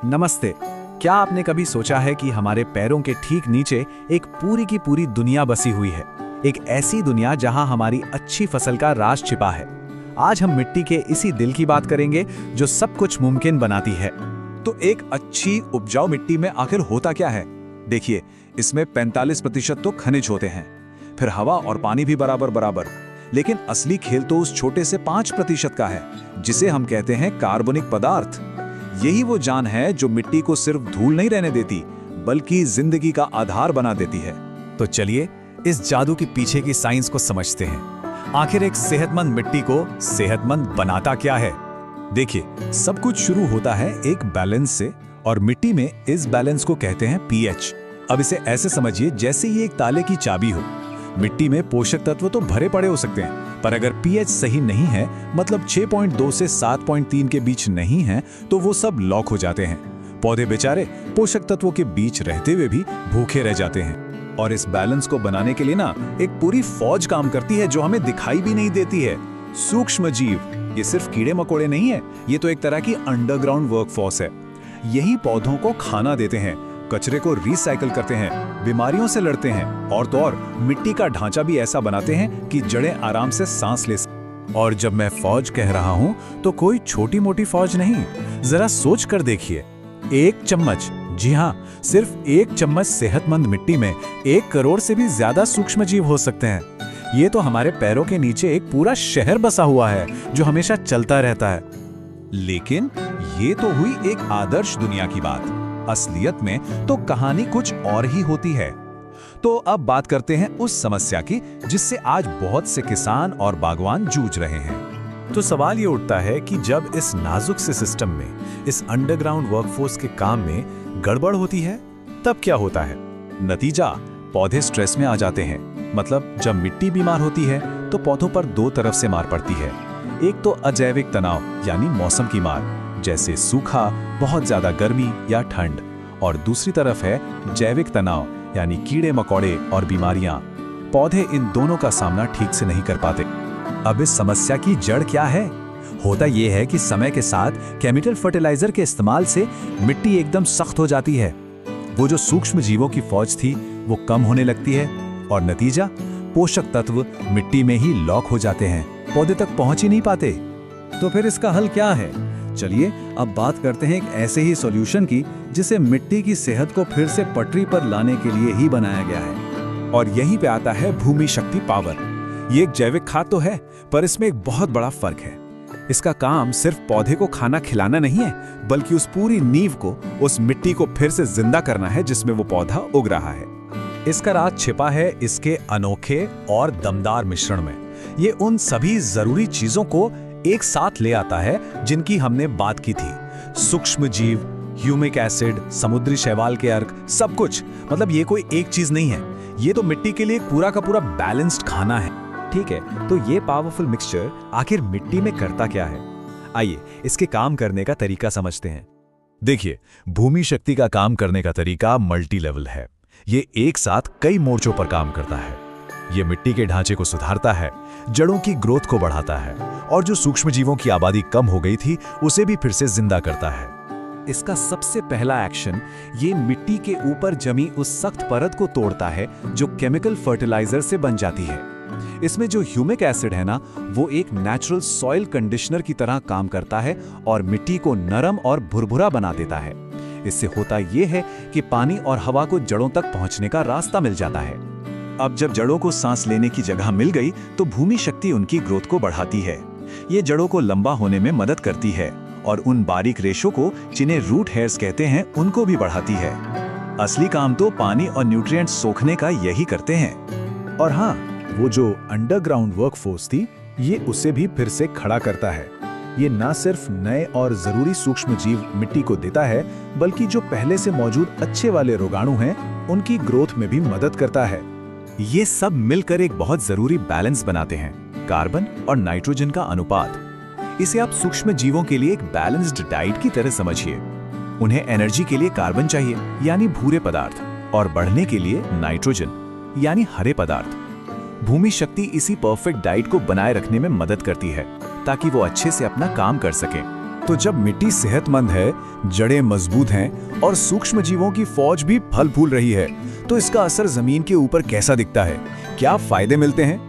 नमस्ते। क्या आपने कभी सोचा है कि हमारे पैरों के ठीक नीचे एक पूरी की पूरी दुनिया बसी हुई है? एक ऐसी दुनिया जहां हमारी अच्छी फसल का राज छिपा है। आज हम मिट्टी के इसी दिल की बात करेंगे जो सब कुछ मुमकिन बनाती है। तो एक अच्छी उपजाऊ मिट्टी में आखिर होता क्या है? देखिए, इसमें 45% तो खनिज होते हैं, फिर हवा और पानी भी बराबर बराबर। लेकिन असली खेल तो उस छोटे से 5% का है, जिसे हम कहते हैं कार्बनिक पदार्थ। यही वो जान है जो मिट्टी को सिर्फ धूल नहीं रहने देती, बल्कि जिंदगी का आधार बना देती है। तो चलिए इस जादू के पीछे की साइंस को समझते हैं। आखिर एक सेहतमंद मिट्टी को सेहतमंद बनाता क्या है? देखिए, सब कुछ शुरू होता है एक बैलेंस से, और मिट्टी में इस बैलेंस को कहते हैं पीएच। अब इसे ऐसे समझिए जैसे ये एक ताले की चाबी हो। मिट्टी में पोषक तत्व तो भरे पड़े हो सकते हैं, पर अगर पीएच सही नहीं है, मतलब 6.2 से 7.3 के बीच नहीं है, तो वो सब लॉक हो जाते हैं। पौधे बेचारे पोषक तत्वों के बीच रहते हुए भी भूखे रह जाते हैं। और इस बैलेंस को बनाने के लिए ना एक पूरी फौज काम करती है जो हमें दिखाई भी नहीं देती है। सूक्ष्म जीव। ये सिर्फ कीड़े मकोड़े नहीं है, ये तो एक तरह की अंडरग्राउंड वर्कफोर्स है। यही पौधों को खाना देते हैं, कचरे को रिसाइकल करते हैं, बीमारियों से लड़ते हैं, और तो और मिट्टी का ढांचा भी ऐसा बनाते हैं कि जड़ें आराम से सांस ले सकें। और जब मैं फौज कह रहा हूं तो कोई छोटी मोटी फौज नहीं। जरा सोच कर देखिए, 1 चम्मच, जी हाँ, सिर्फ 1 चम्मच सेहतमंद मिट्टी में 1 करोड़ से भी ज्यादा सूक्ष्म जीव हो सकते हैं। ये तो हमारे पैरों के नीचे एक पूरा शहर बसा हुआ है जो हमेशा चलता रहता है। लेकिन ये तो हुई एक आदर्श दुनिया की बात। असलियत में तो कहानी कुछ और ही होती है। तो अब बात करते हैं उस समस्या की जिससे आज बहुत से किसान और बागवान जूझ रहे हैं। तो सवाल ये उठता है कि जब इस नाजुक से सिस्टम में, इस अंडरग्राउंड वर्कफोर्स के काम में गड़बड़ होती है, तब क्या होता है? नतीजा, पौधे स्ट्रेस में आ जाते हैं। मतलब जब मिट्टी बीमार होती है तो पौधों पर 2 तरफ से मार पड़ती है। एक तो अजैविक तनाव यानी मौसम की मार, जैसे सूखा, बहुत ज्यादा गर्मी या ठंड, और दूसरी तरफ है जैविक तनाव यानी कीड़े मकोड़े और बीमारियां। पौधे इन दोनों का सामना ठीक से नहीं कर पाते। अब इस समस्या की जड़ क्या है? होता यह है कि समय के साथ केमिकल फर्टिलाइजर के इस्तेमाल से मिट्टी एकदम सख्त हो जाती है। वो जो सूक्ष्म जीवों की फौज थी वो कम होने लगती है, और नतीजा, पोषक तत्व मिट्टी में ही लॉक हो जाते हैं, पौधे तक पहुंच ही नहीं पाते। तो फिर इसका हल क्या है? चलिए अब बात करते हैं एक ऐसे ही सॉल्यूशन की जिसे मिट्टी की सेहत को फिर से पटरी पर लाने के लिए ही बनाया गया है। और यहीं पे आता है भूमि शक्ति पावर। ये एक जैविक खाद तो है, पर इसमें एक बहुत बड़ा फर्क है। इसका काम सिर्फ पौधे को खाना खिलाना नहीं है, बल्कि उस पूरी नींव को, उस मिट्टी को फिर से जिंदा करना है जिसमें वो पौधा उग रहा है। इसका राज छिपा है इसके अनोखे और दमदार मिश्रण में। ये उन सभी जरूरी चीजों को एक साथ ले आता है जिनकी हमने बात की थी। सूक्ष्म जीव, ह्यूमिक एसिड, समुद्री शैवाल के अर्क, सब कुछ। मतलब ये कोई एक चीज नहीं है, ये तो मिट्टी के लिए पूरा का पूरा बैलेंस्ड खाना है। ठीक है, तो ये पावरफुल मिक्सचर आखिर मिट्टी में करता क्या है? आइए इसके काम करने का तरीका समझते हैं। देखिए, भूमि शक्ति का काम करने का तरीका मल्टी लेवल है। ये एक साथ कई मोर्चों पर काम करता है। ये मिट्टी के ढांचे को सुधारता है, जड़ों की ग्रोथ को बढ़ाता है, और जो सूक्ष्म जीवों की आबादी कम हो गई थी उसे भी फिर से जिंदा करता है। इसका सबसे पहला एक्शन ये मिट्टी के ऊपर जमी उस सख्त परत को तोड़ता है जो केमिकल फर्टिलाइजर से बन जाती है। इसमें जो ह्यूमिक एसिड है ना, वो एक नेचुरल सॉइल कंडीशनर की तरह काम करता है और मिट्टी को नरम और भुरभुरा बना देता है। इससे होता यह है कि पानी और हवा को जड़ों तक पहुंचने का रास्ता मिल जाता है। अब जब जड़ों को सांस लेने की जगह मिल गई तो भूमि शक्ति उनकी ग्रोथ को बढ़ाती है। ये जड़ों को लंबा होने में मदद करती है, और उन बारीक रेशों को, जिन्हें रूट हेयर्स कहते हैं, उनको भी बढ़ाती है। असली काम तो पानी और न्यूट्रिएंट्स सोखने का यही करते हैं। और हाँ, वो जो अंडरग्राउंड वर्कफोर्स थी, ये उसे भी फिर से खड़ा करता है। ये ना सिर्फ नए और जरूरी सूक्ष्म जीव मिट्टी को देता है, बल्कि जो पहले से मौजूद अच्छे वाले रोगाणु हैं, उनकी ग्रोथ में भी मदद करता है। ये सब मिलकर एक बहुत जरूरी बैलेंस बनाते हैं, कार्बन और नाइट्रोजन का अनुपात। इसे आप सूक्ष्म जीवों के लिए एक बैलेंस्ड डाइट की तरह समझिए। उन्हें एनर्जी के लिए कार्बन चाहिए यानी भूरे पदार्थ, और बढ़ने के लिए नाइट्रोजन यानी हरे पदार्थ। भूमि शक्ति इसी परफेक्ट डाइट को बनाए रखने में मदद करती है ताकि वो अच्छे से अपना काम कर सकें। तो जब मिट्टी सेहतमंद है, जड़ें मजबूत हैं और सूक्ष्म जीवों की फौज भी फल फूल रही है, तो इसका असर जमीन के ऊपर कैसा दिखता है? क्या फायदे मिलते हैं?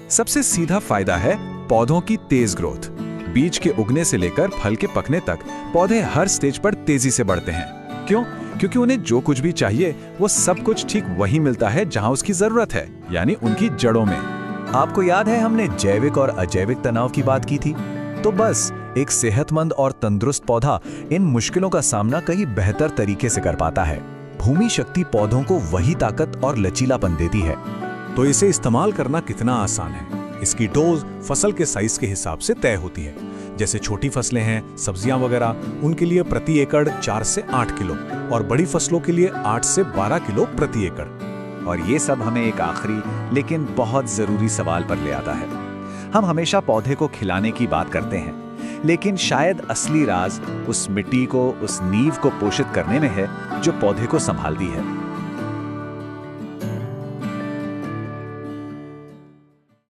सबसे सीधा फायदा है पौधों की तेज ग्रोथ। बीज के उगने से लेकर फल के पकने तक पौधे हर स्टेज पर तेजी से बढ़ते हैं। क्यों? क्योंकि उन्हें जो कुछ भी चाहिए वो सब कुछ ठीक वही मिलता है जहां उसकी जरूरत है, यानी उनकी जड़ों में। आपको याद है हमने जैविक और अजैविक तनाव की बात की थी? तो बस एक सेहतमंद और तंदुरुस्त पौधा इन मुश्किलों का सामना कहीं बेहतर तरीके से कर पाता है। भूमि शक्ति पौधों को वही ताकत और लचीलापन देती है। तो इसे इस्तेमाल करना कितना आसान है। इसकी डोज फसल के साइज के हिसाब से तय होती है। जैसे छोटी फसलें हैं, सब्जियां वगैरह, उनके लिए प्रति एकड़ 4 से 8 किलो और बड़ी फसलों के लिए 8 से 12 किलो प्रति एकड़। और ये सब हमें एक आखिरी लेकिन बहुत जरूरी सवाल पर ले आता है। हम हमेशा पौधे को खिलाने की बात करते हैं, लेकिन शायद असली राज उस मिट्टी को, उस नींव को पोषित करने में है जो पौधे को संभालती है।